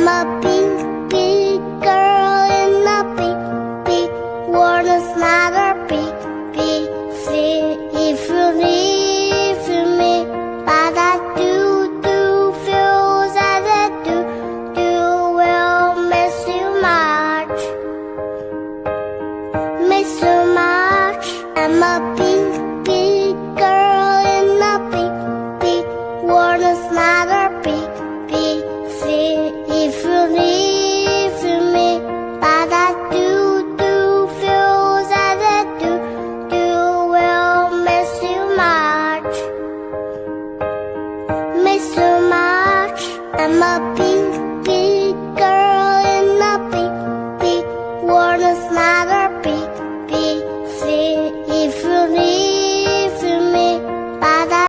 I'm a big, big girl in a big, big world. It's not a big, big thing if you live with me. But I do feel that I do will miss you much. Miss you much. I'm a big, big girl in a big, big world. It's not a big, big thing if you live with me. But I do feel that I do will miss you much. Miss you much. I'm a big, big girl